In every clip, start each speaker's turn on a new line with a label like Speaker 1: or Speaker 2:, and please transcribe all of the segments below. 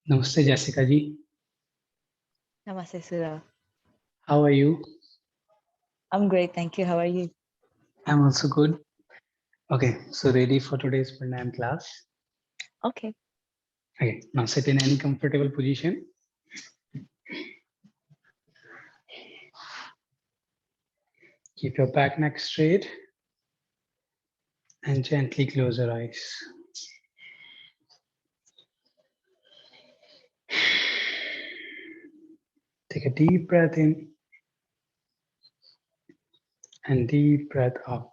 Speaker 1: Namaste, Jessica ji.
Speaker 2: Namaste, Sudha.
Speaker 1: How are you?
Speaker 2: I'm great, thank you. How are you?
Speaker 1: I'm also good. Okay, so ready for today's Pranayam class?
Speaker 2: Okay.
Speaker 1: Okay, now sit in any comfortable position. Keep your back neck straight and gently close your eyes. Take a deep breath in and deep breath out.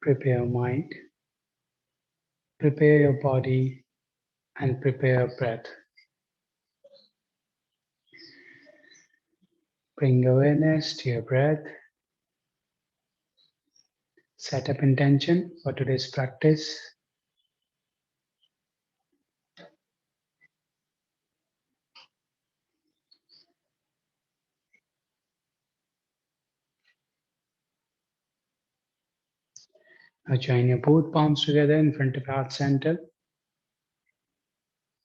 Speaker 1: Prepare your mind, prepare your body, and prepare your breath. Bring awareness to your breath. Set up intention for today's practice. Now join your both palms together in front of heart center.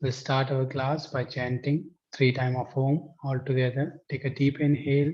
Speaker 1: We'll start our class by chanting 3 times of Om all together. Take a deep inhale.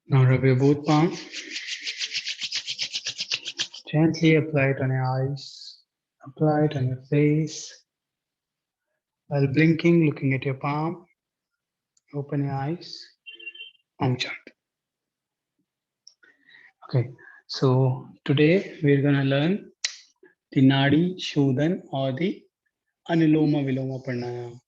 Speaker 1: Now rub your both palms. Gently apply it on your eyes. Apply it on your face. While blinking, looking at your palm. Open your eyes. Om Chant. Okay, so today we're going to learn the Nadi, Shodhan, or the Anuloma Viloma Pranayama.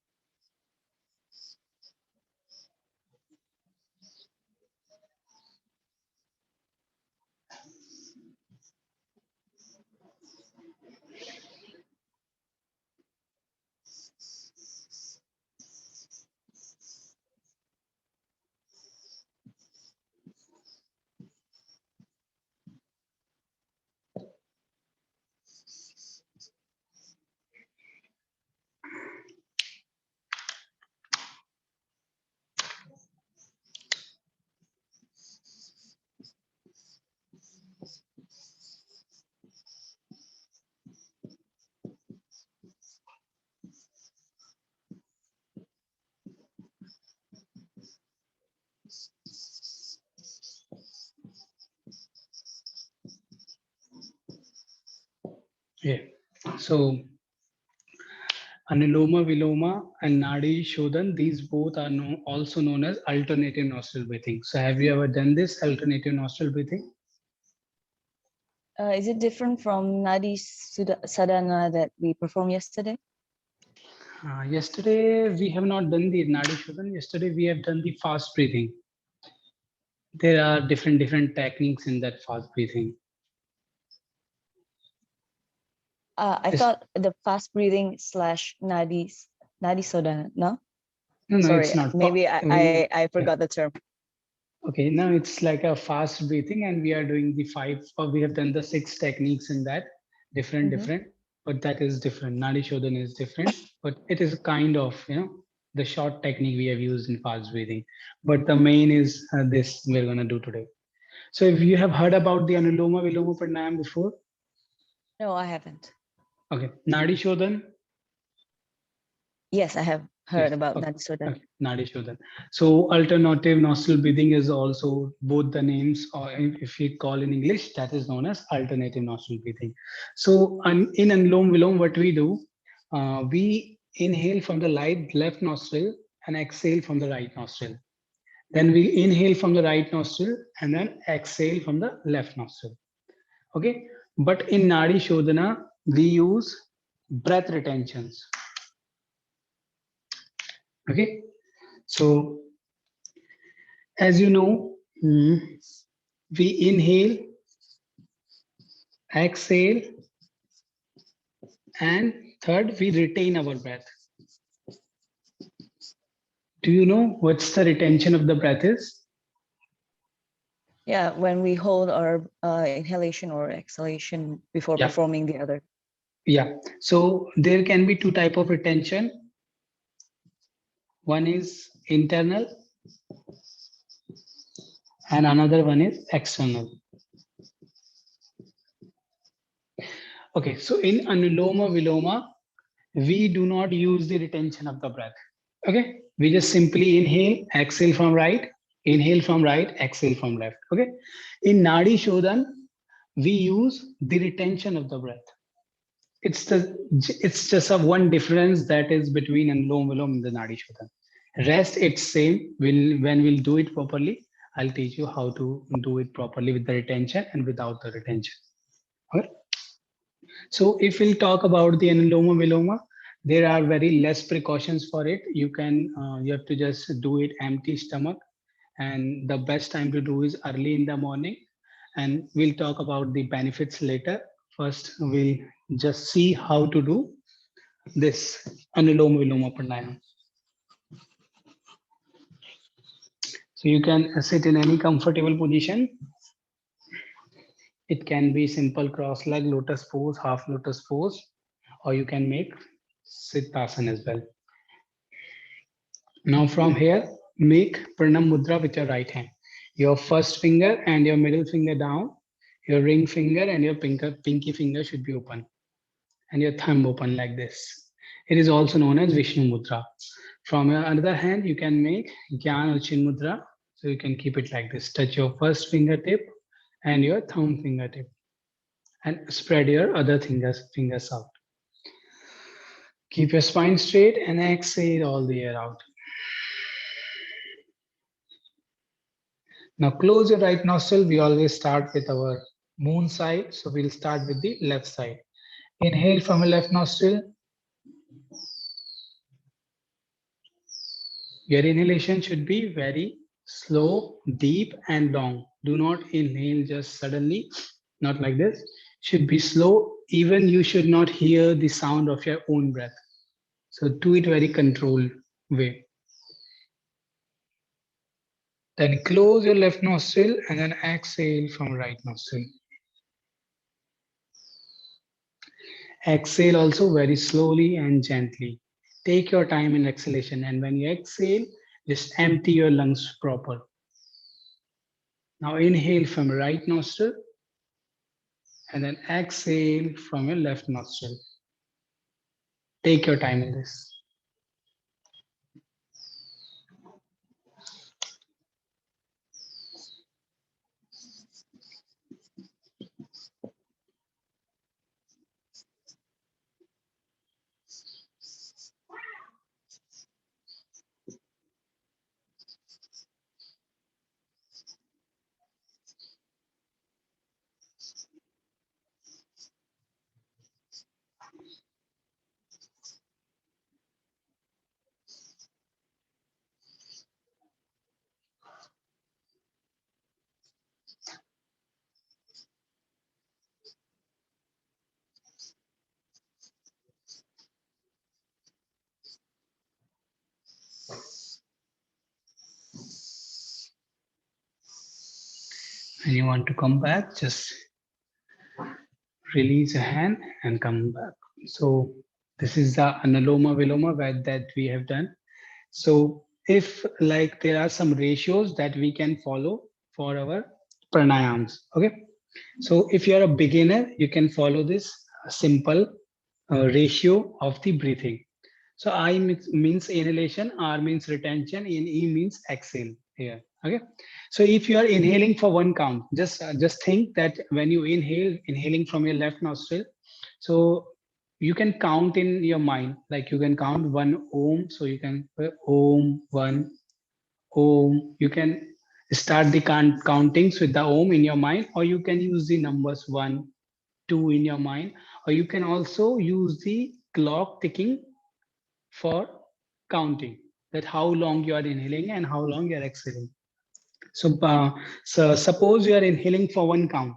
Speaker 1: Yeah, so Anuloma Viloma and Nadi Shodhan, these both are also known as alternative nostril breathing. So have you ever done this alternative nostril breathing?
Speaker 2: Is it different from Nadi Sadhana that we performed yesterday?
Speaker 1: Yesterday we have not done the Nadi Shodhan. Yesterday we have done the fast breathing. There are different techniques in that fast breathing.
Speaker 2: I thought the fast breathing / Nadi Sadhana, no?
Speaker 1: No,
Speaker 2: Sorry,
Speaker 1: it's not.
Speaker 2: maybe I forgot the term.
Speaker 1: Okay, now it's like a fast breathing, and we are doing the 5, or we have done the 6 techniques in that, different, but that is different. Nadi Shodhan is different, but it is kind of, the short technique we have used in fast breathing. But the main is this we're going to do today. So if you have heard about the Anuloma Viloma Pranayam before?
Speaker 2: No, I haven't.
Speaker 1: Okay, Nadi Shodhan?
Speaker 2: Yes, I have heard about Nadi Sadhana.
Speaker 1: Okay. Nadi Shodhan. So alternative nostril breathing is also both the names, or if we call in English, that is known as alternative nostril breathing. So in Anulom Vilom, what we do, we inhale from the left nostril and exhale from the right nostril. Then we inhale from the right nostril and then exhale from the left nostril. Okay. But in Nadi Shodhana, we use breath retentions. Okay. So as you know, we inhale, exhale, and third, we retain our breath. Do you know what's the retention of the breath is?
Speaker 2: Yeah, when we hold our inhalation or exhalation before
Speaker 1: Yeah.
Speaker 2: performing the other.
Speaker 1: Yeah. So there can be two type of retention. One is internal and another one is external. Okay, so in Anuloma Viloma, we do not use the retention of the breath. Okay, we just simply inhale, exhale from right, inhale from right, exhale from left. Okay, in Nadi Shodhan, we use the retention of the breath. It's just a one difference that is between Anuloma Viloma and the Nadi Shodhan. Rest it's same. When we'll do it properly, I'll teach you how to do it properly with the retention and without the retention. Okay. So if we'll talk about the Anuloma Viloma, there are very less precautions for it. You have to just do it empty stomach, and the best time to do is early in the morning. And we'll talk about the benefits later. First, we'll just see how to do this Anuloma Viloma Pranayam. So you can sit in any comfortable position. It can be simple cross leg, lotus pose, half lotus pose, or you can make Siddhasana as well. Now from here, make Pranam Mudra with your right hand. Your first finger and your middle finger down, your ring finger and your pinky finger should be open, and your thumb open like this. It is also known as Vishnu Mudra. From your other hand, you can make Gyan or Chin Mudra. So you can keep it like this. Touch your first fingertip and your thumb fingertip, and spread your other fingers out. Keep your spine straight and exhale all the air out. Now close your right nostril. We always start with our moon side. So we'll start with the left side. Inhale from the left nostril. Your inhalation should be very slow, deep, and long. Do not inhale just suddenly, not like this. Should be slow. Even you should not hear the sound of your own breath. So do it very controlled way. Then close your left nostril and then exhale from right nostril. Exhale also very slowly and gently. Take your time in exhalation, and when you exhale, just empty your lungs proper. Now inhale from right nostril and then exhale from your left nostril. Take your time in this. And you want to come back, just release a hand and come back. So this is the Anuloma Viloma that we have done. So if like there are some ratios that we can follow for our pranayams, okay? So if you're a beginner, you can follow this simple ratio of the breathing. So I means inhalation, R means retention, and E means exhale here. Okay. So if you are inhaling for one count, just think that when you inhaling from your left nostril, so you can count in your mind, like you can count one Om. So you can Om 1, Om. You can start the countings with the Om in your mind, or you can use the numbers 1, 2 in your mind, or you can also use the clock ticking for counting, that how long you are inhaling and how long you are exhaling. So suppose you are inhaling for 1 count.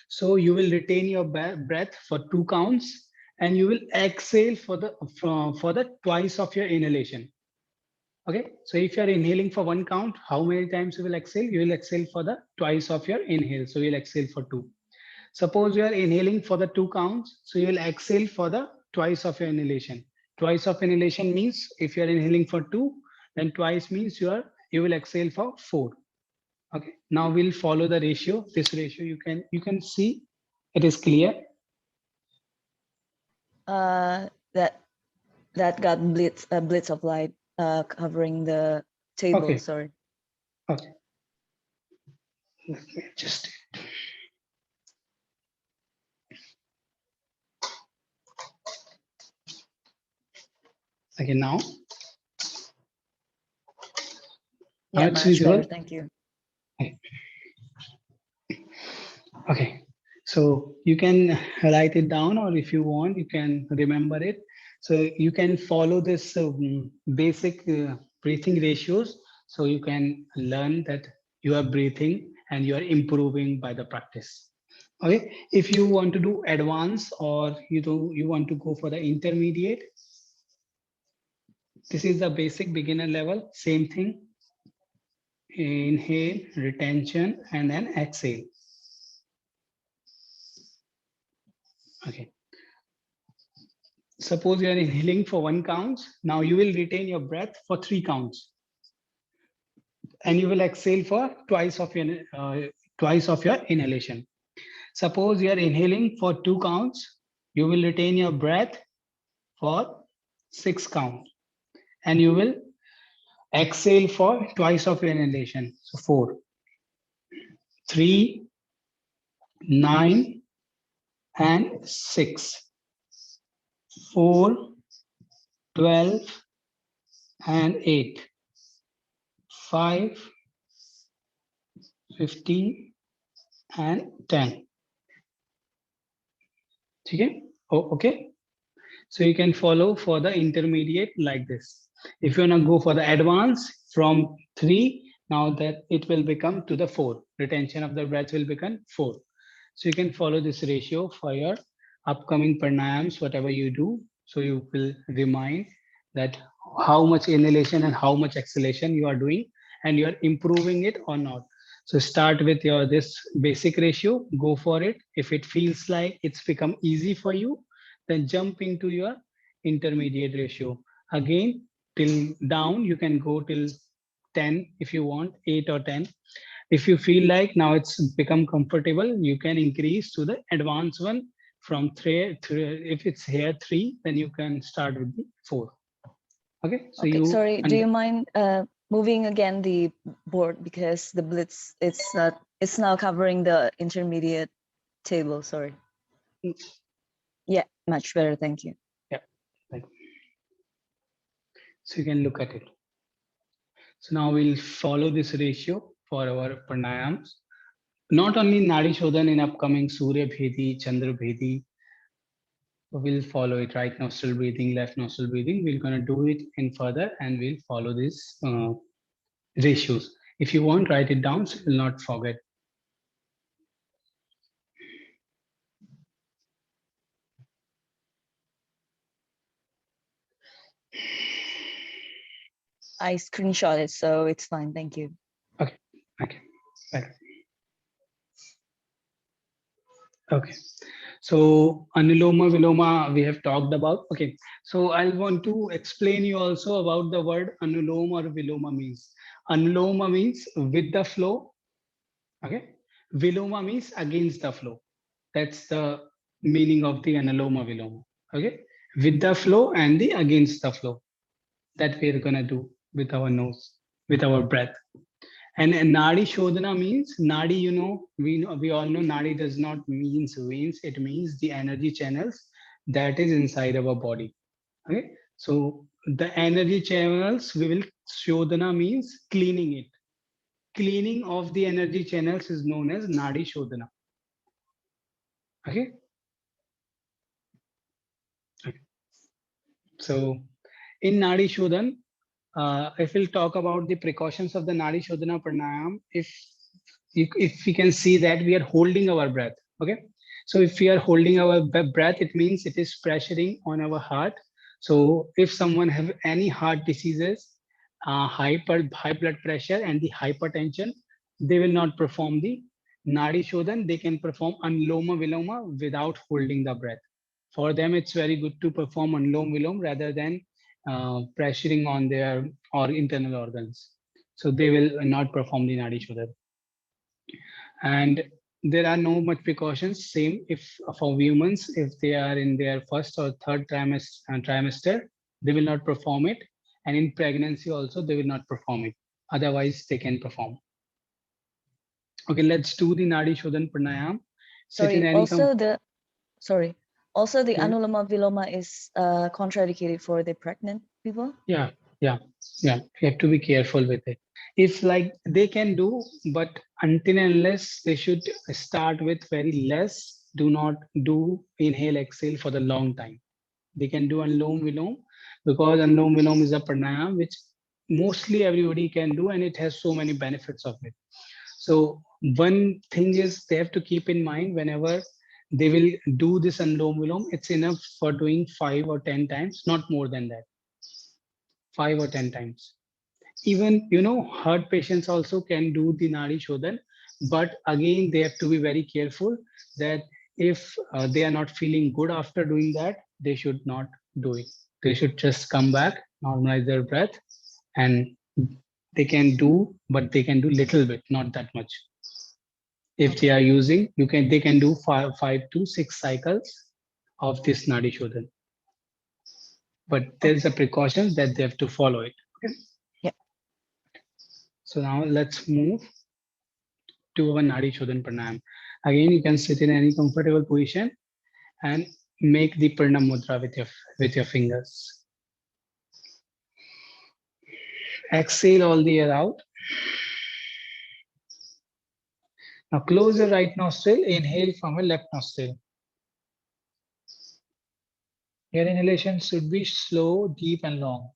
Speaker 1: So you will retain your breath for 2 counts, and you will exhale for the twice of your inhalation. Okay, so if you are inhaling for 1 count, how many times you will exhale? You will exhale for the twice of your inhale. So you'll exhale for 2. Suppose you are inhaling for the 2 counts, so you will exhale for the twice of your inhalation. Twice of inhalation means if you are inhaling for 2, then twice means you will exhale for 4. Okay, now we'll follow the ratio. This ratio you can see it is clear.
Speaker 2: That got blitz of light covering the table.
Speaker 1: Okay.
Speaker 2: Sorry.
Speaker 1: Okay. Let me adjust it. Okay, now.
Speaker 2: Yeah,
Speaker 1: it's
Speaker 2: much
Speaker 1: visible.
Speaker 2: better. Thank you.
Speaker 1: Okay, so you can write it down, or if you want, you can remember it. So you can follow this basic breathing ratios. So you can learn that you are breathing and you are improving by the practice. Okay, if you want to do advanced, or you want to go for the intermediate, this is the basic beginner level. Same thing. Inhale, retention, and then exhale. Okay. Suppose you are inhaling for 1 count. Now you will retain your breath for 3 counts, and you will exhale for twice of your inhalation. Suppose you are inhaling for 2 counts, you will retain your breath for 6 counts, and you will exhale for twice of your inhalation. So 4, 3, 9, and 6. 4, 12, and 8. 5, 15, and 10. Okay. Okay. So you can follow for the intermediate like this. If you want to go for the advanced, from 3, now that it will become to the 4. Retention of the breath will become 4. So you can follow this ratio for your upcoming pranayams, whatever you do. So you will remind that how much inhalation and how much exhalation you are doing, and you are improving it or not. So start with your this basic ratio, go for it. If it feels like it's become easy for you, then jump into your intermediate ratio. Again, till down, you can go till 10 if you want, 8 or 10. If you feel like now it's become comfortable, you can increase to the advanced one from 3. If it's here 3, then you can start with the 4. Okay, so
Speaker 2: okay, sorry, do you mind moving again the board, because the blitz, it's now covering the intermediate table. Sorry. Yeah, much better. Thank you.
Speaker 1: Yeah, thank you. So you can look at it. So now we'll follow this ratio for our pranayams. Not only Nadi Shodhan in upcoming Surya Bhedi, Chandra Bhedi, we'll follow it. Right nostril breathing, left nostril breathing. We're going to do it in further, and we'll follow these ratios. If you want, write it down so you'll not forget.
Speaker 2: I screenshot it, so it's fine. Thank you.
Speaker 1: Okay. Okay. Okay. So Anuloma Viloma we have talked about. Okay. So I want to explain you also about the word Anuloma or Viloma means. Anuloma means with the flow. Okay. Viloma means against the flow. That's the meaning of the Anuloma Viloma. Okay. With the flow and the against the flow. That we're gonna do with our nose, with our breath. And Nadi Shodhana means Nadi, we all know Nadi does not means veins, it means the energy channels that is inside our body. Okay. So the energy channels, we will, Shodhana means cleaning it. Cleaning of the energy channels is known as Nadi Shodhana. Okay. So in Nadi Shodhan, if we'll talk about the precautions of the Nadi Shodhana Pranayam, if we can see that we are holding our breath, okay? So if we are holding our breath, it means it is pressuring on our heart. So if someone have any heart diseases, high blood pressure and the hypertension, they will not perform the Nadi Shodhan. They can perform Anuloma Viloma without holding the breath. For them, it's very good to perform Anulom Vilom rather than pressuring on their or internal organs. So they will not perform the Nadi Shodhan. And there are no much precautions. Same if for humans, if they are in their first or third trimester, they will not perform it. And in pregnancy also, they will not perform it. Otherwise, they can perform. Okay, let's do the Nadi Shodhan Pranayam.
Speaker 2: Sorry, also the
Speaker 1: Yeah.
Speaker 2: Anuloma Viloma is contraindicated for the pregnant people.
Speaker 1: Yeah. You have to be careful with it. If like they can do, but until and unless they should start with very less, do not do inhale, exhale for the long time. They can do Anulom Vilom because Anulom Vilom is a pranayam which mostly everybody can do and it has so many benefits of it. So one thing is they have to keep in mind whenever they will do this Anulom Vilom, it's enough for doing 5 or 10 times, not more than that. 5 or 10 times. Even, heart patients also can do the Nadi Shodhan, but again, they have to be very careful that if they are not feeling good after doing that, they should not do it. They should just come back, normalize their breath, and they can do, but they can do little bit, not that much. If they are using, they can do 5 to 6 cycles of this Nadi Shodhan. But there's a precaution that they have to follow it. Okay?
Speaker 2: Yeah.
Speaker 1: So now let's move to our Nadi Shodhan Pranayam. Again, you can sit in any comfortable position and make the Pranam Mudra with your fingers. Exhale all the air out. Now close your right nostril, inhale from your left nostril. Your inhalation should be slow, deep and long.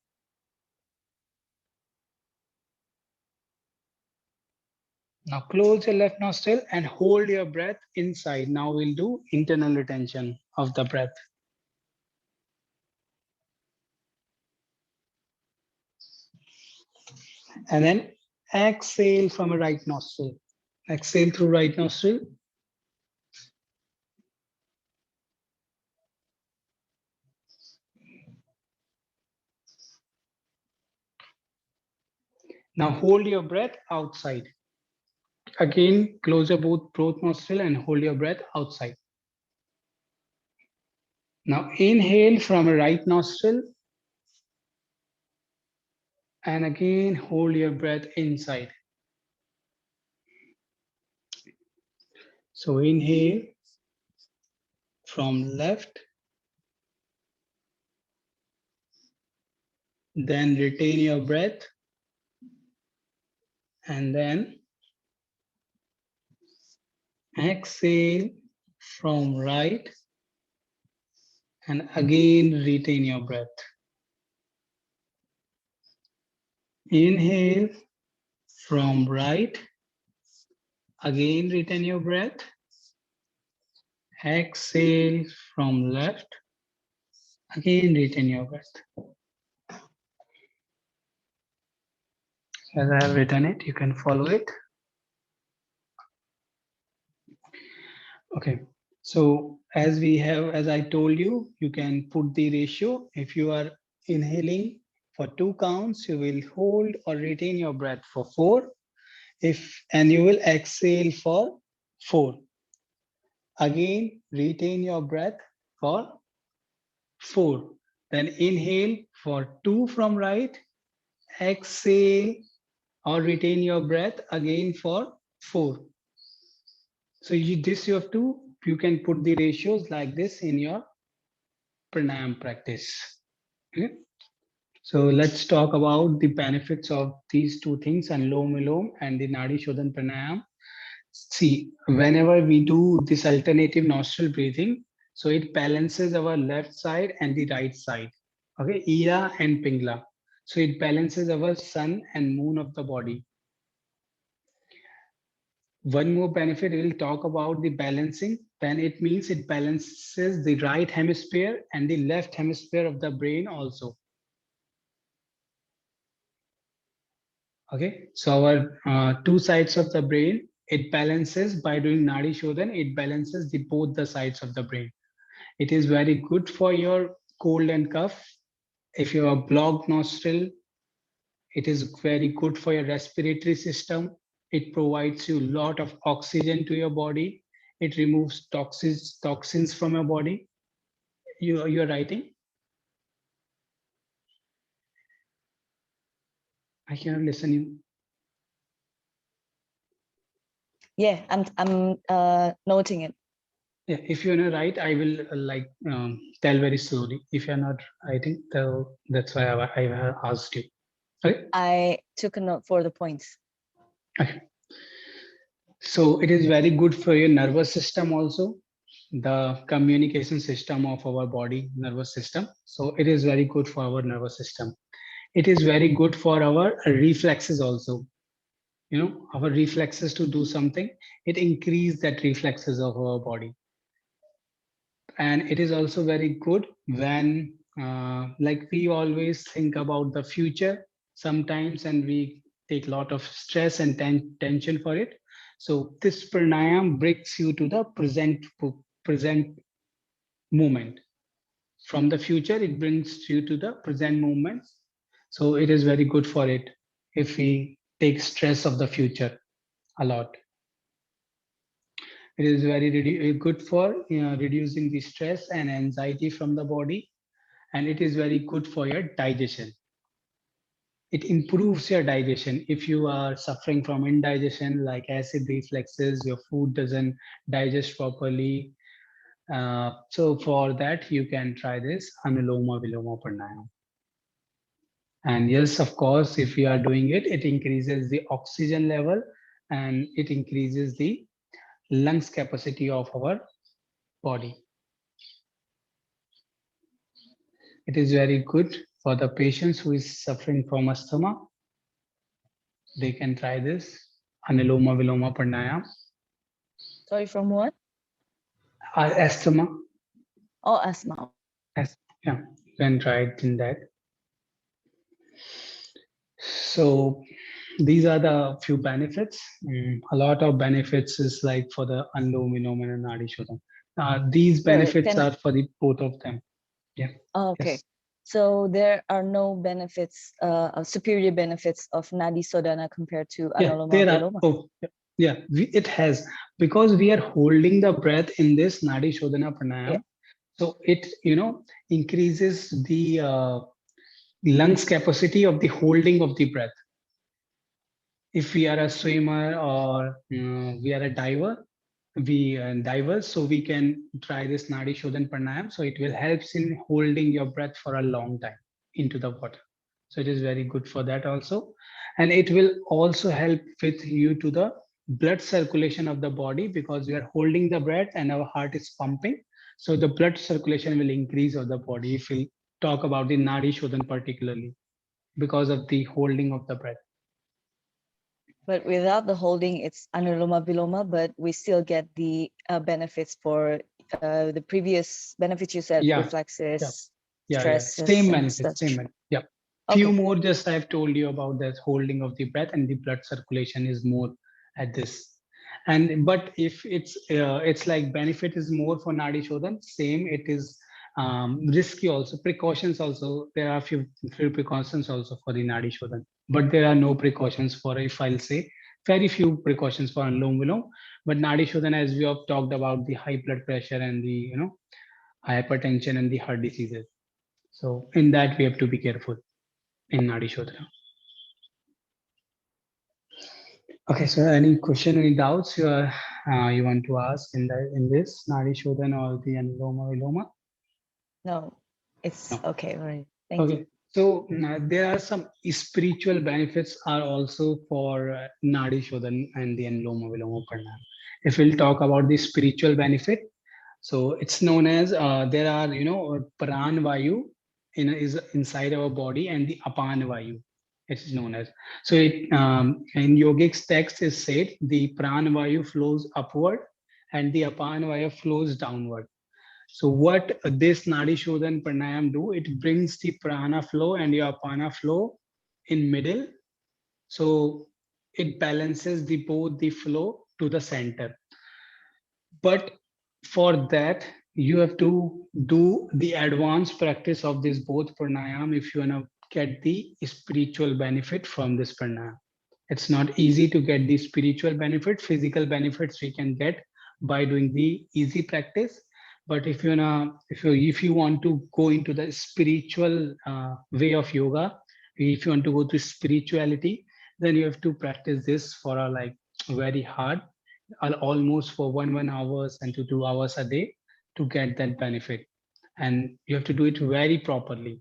Speaker 1: Now close your left nostril and hold your breath inside. Now we'll do internal retention of the breath. And then exhale from a right nostril. Exhale through right nostril. Now hold your breath outside. Again, close your both nostril and hold your breath outside. Now inhale from a right nostril and again hold your breath inside. So inhale from left, then retain your breath, and then exhale from right and again retain your breath. Inhale from right, again retain your breath. Exhale from left, again retain your breath. As I have written it, you can follow it. Okay, so as I told you, you can put the ratio. If you are inhaling for 2 counts, you will hold or retain your breath for 4. And you will exhale for 4. Again, retain your breath for 4. Then inhale for 2 from right, exhale or retain your breath again for 4. So you can put the ratios like this in your pranayam practice. Okay? So let's talk about the benefits of these two things, Anulom Vilom and the Nadi Shodhan Pranayam. See, whenever we do this alternative nostril breathing, so it balances our left side and the right side. Okay, Ira and Pingla. So it balances our sun and moon of the body. One more benefit we'll talk about the balancing. Then it means it balances the right hemisphere and the left hemisphere of the brain also. Okay, so our two sides of the brain, it balances by doing Nadi Shodhan, it balances the both the sides of the brain. It is very good for your cold and cough. If you have blocked nostril, it is very good for your respiratory system. It provides you a lot of oxygen to your body. It removes toxins from your body. You're writing? I cannot listen you.
Speaker 2: Yeah, I'm noting it.
Speaker 1: Yeah, if you're not right, I will tell very slowly. If you're not writing, that's why I asked you. Okay.
Speaker 2: I took a note for the points.
Speaker 1: Okay. So it is very good for your nervous system also, the communication system of our body, nervous system. So it is very good for our nervous system. It is very good for our reflexes also. You know, our reflexes to do something, it increase that reflexes of our body. And it is also very good when like we always think about the future sometimes, and we take a lot of stress and tension for it. So this pranayam brings you to the present moment. From the future, it brings you to the present moment. So it is very good for it if we take stress of the future a lot. It is very good for reducing the stress and anxiety from the body, and it is very good for your digestion. It improves your digestion. If you are suffering from indigestion like acid reflexes, your food doesn't digest properly. So for that, you can try this Anuloma Viloma Pranayam. And yes, of course, if we are doing it, it increases the oxygen level and it increases the lungs capacity of our body. It is very good for the patients who is suffering from asthma. They can try this Anuloma Viloma Pranayam.
Speaker 2: Sorry, from what?
Speaker 1: Asthma.
Speaker 2: Oh, asthma.
Speaker 1: Yeah, you can try it in that. So these are the few benefits. A lot of benefits is like for the Anuloma Viloma and Nadi Shodhan. These benefits are for the both of them. Yeah.
Speaker 2: Okay.
Speaker 1: Yes.
Speaker 2: So there are no benefits, superior benefits of Nadi Shodhana compared to Anuloma Viloma?
Speaker 1: Oh, yeah, it has, because we are holding the breath in this Nadi Shodhana Pranayam. Yeah. So it, increases the lungs capacity of the holding of the breath. If we are a swimmer or we are a diver, so we can try this Nadi Shodhan Pranayam. So it will helps in holding your breath for a long time into the water. So it is very good for that also. And it will also help with you to the blood circulation of the body, because we are holding the breath and our heart is pumping. So the blood circulation will increase of the body if we talk about the Nadi Shodhan particularly, because of the holding of the breath.
Speaker 2: But without the holding, it's Anuloma Viloma, but we still get the benefits for the previous benefits you said, reflexes, stress.
Speaker 1: Same benefits, same benefits. Yeah.
Speaker 2: Okay.
Speaker 1: Few more just I've told you about the holding of the breath, and the blood circulation is more at this. And but if it's like benefit is more for Nadi Shodhan, same it is risky also. Precautions also, there are few precautions also for the Nadi Shodhan, but there are no precautions for, if I'll say, very few precautions for Anulom Vilom. But Nadi Shodhan, as we have talked about the high blood pressure and the hypertension and the heart diseases. So in that we have to be careful in Nadi Shodhana. Okay, so any question, any doubts you want to ask in this Nadi Shodhana or the Anuloma Viloma?
Speaker 2: No, it's okay, right? Thank you.
Speaker 1: So there are some spiritual benefits are also for Nadi Shodhan and the Anuloma Viloma Pranayam. If we'll talk about the spiritual benefit, so it's known as there are Pran Vayu is inside our body and the Apan Vayu. It is known as. So it in yogic text is said the Pran Vayu flows upward and the Apan Vayu flows downward. So what this Nadi Shodhan Pranayam do, it brings the prana flow and your apana flow in middle. So it balances the both the flow to the center. But for that, you have to do the advanced practice of this both pranayam if you want to get the spiritual benefit from this pranayam. It's not easy to get the spiritual benefit. Physical benefits we can get by doing the easy practice. But if you want to go into the spiritual way of yoga, if you want to go to spirituality, then you have to practice this for a like very hard, almost for 1 hours and to 2 hours a day to get that benefit. And you have to do it very properly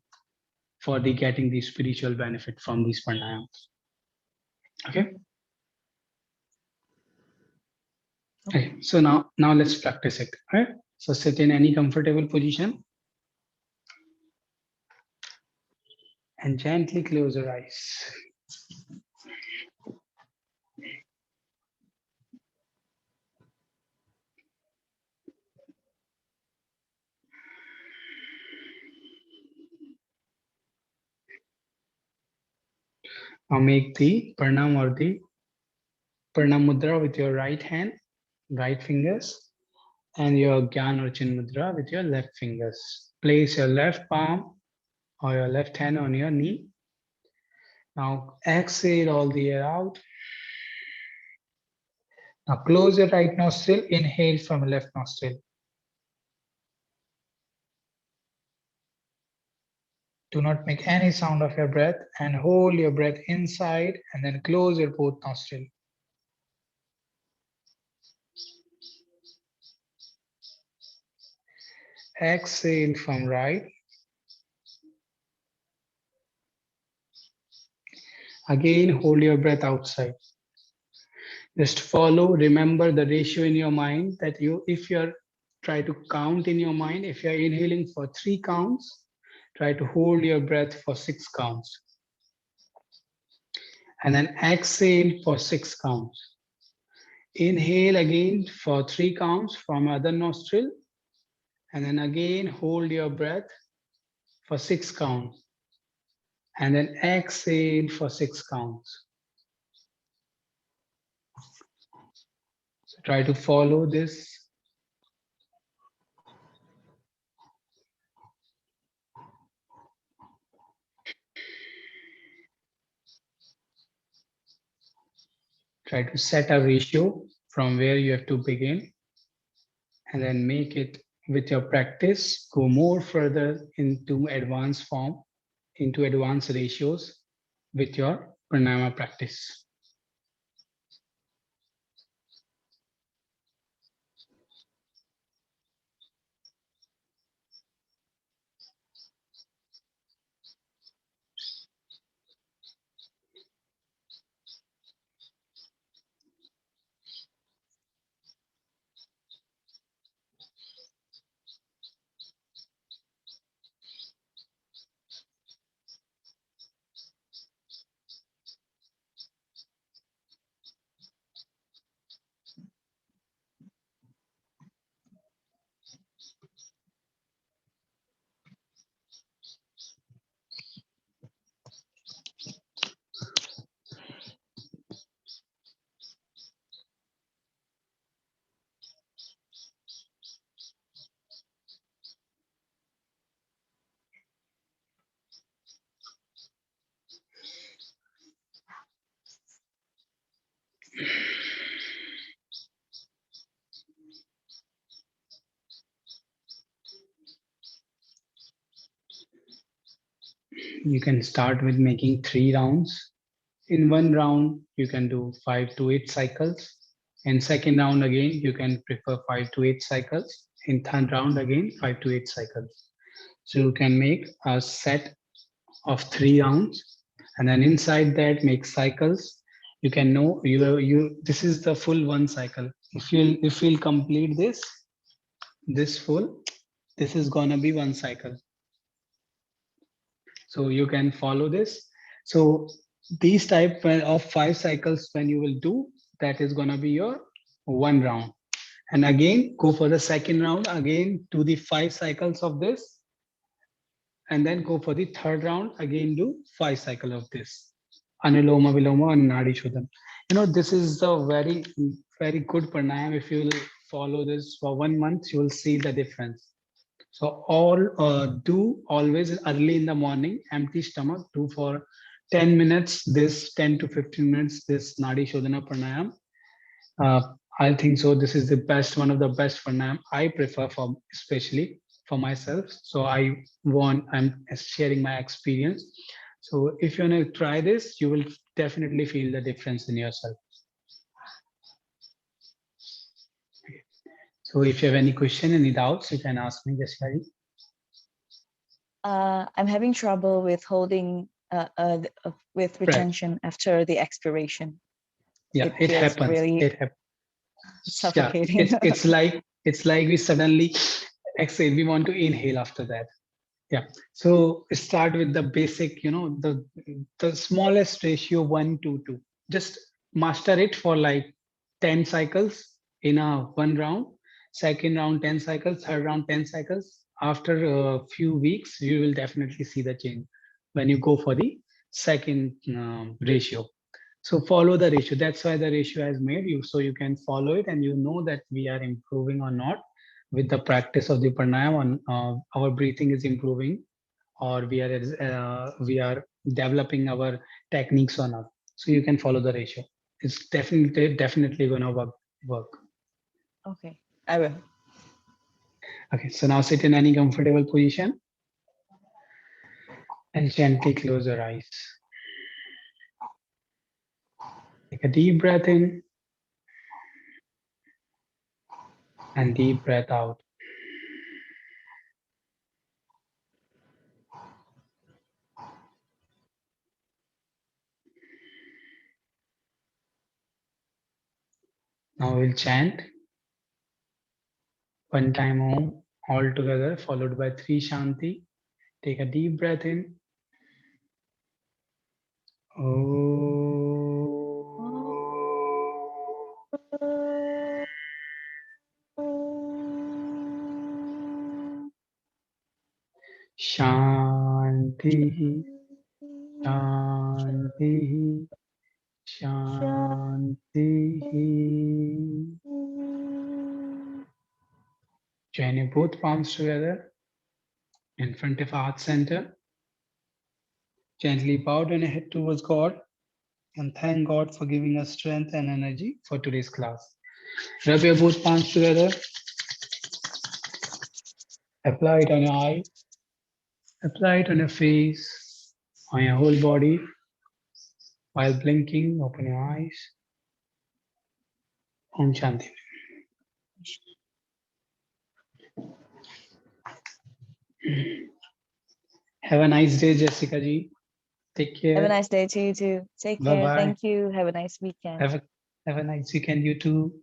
Speaker 1: for the getting the spiritual benefit from these pranayams. Okay. Okay. So now let's practice it. Right. So sit in any comfortable position and gently close your eyes. Now make the pranam or the pranam mudra with your right hand, right fingers, and your gyan or chin mudra with your left fingers. Place your left palm or your left hand on your knee. Now exhale all the air out. Now close your right nostril, inhale from left nostril. Do not make any sound of your breath and hold your breath inside and then close your both nostrils. Exhale from right. Again, hold your breath outside. Just follow, remember the ratio in your mind that if you're try to count in your mind, if you're inhaling for 3 counts, try to hold your breath for 6 counts. And then exhale for 6 counts. Inhale again for 3 counts from other nostril. And then again, hold your breath for 6 counts. And then exhale for 6 counts. So try to follow this. Try to set a ratio from where you have to begin. And then make it with your practice, go more further into advanced form, into advanced ratios with your pranayama practice. You can start with making 3 rounds. In 1 round, you can do 5 to 8 cycles. In second round again, you can prefer 5 to 8 cycles. In third round again, 5 to 8 cycles. So you can make a set of 3 rounds, and then inside that make cycles. You can know this is the full one cycle. If you'll complete this full, this is gonna be one cycle. So you can follow this. So these type of 5 cycles when you will do, that is gonna be your 1 round. And again, go for the second round, again do the 5 cycles of this, and then go for the third round, again do 5 cycles of this. Anuloma Viloma and Nadi Shodhan. This is a very, very good pranayam. If you will follow this for 1 month, you will see the difference. So do always early in the morning, empty stomach, do for 10 minutes, this 10 to 15 minutes, this Nadi Shodhana pranayam. I think so. This is the best, one of the best pranayam I prefer for, especially for myself. So I'm sharing my experience. So if you want to try this, you will definitely feel the difference in yourself. So if you have any question, any doubts, you can ask me, Jessica.
Speaker 2: I'm having trouble with holding with retention after the expiration.
Speaker 1: Yeah, it happens.
Speaker 2: Really
Speaker 1: it happens.
Speaker 2: Suffocating.
Speaker 1: Yeah, it's like we suddenly exhale. We want to inhale after that. Yeah. So start with the basic, the smallest ratio 1:2. Just master it for like 10 cycles in a 1 round. Second round 10 cycles. Third round 10 cycles. After a few weeks, you will definitely see the change when you go for the second ratio. So follow the ratio. That's why the ratio has made you, so you can follow it and you know that we are improving or not with the practice of the pranayam. Our breathing is improving, or we are developing our techniques or not. So you can follow the ratio. It's definitely gonna work.
Speaker 2: Okay, I will.
Speaker 1: Okay, so now sit in any comfortable position and gently close your eyes. Take a deep breath in and deep breath out. Now we'll chant 1 time Om all together, followed by 3 Shanti. Take a deep breath in. Shanti, Shanti, Shanti. Join your both palms together in front of heart center. Gently bow down your head towards God and thank God for giving us strength and energy for today's class. Rub your both palms together. Apply it on your eye. Apply it on your face, on your whole body. While blinking, open your eyes. Om Shanti. Have a nice day, Jessica ji. Take care.
Speaker 2: Have a nice day to you too. Take care.
Speaker 1: Bye-bye.
Speaker 2: Thank you. Have a nice weekend.
Speaker 1: Have a nice weekend, you too.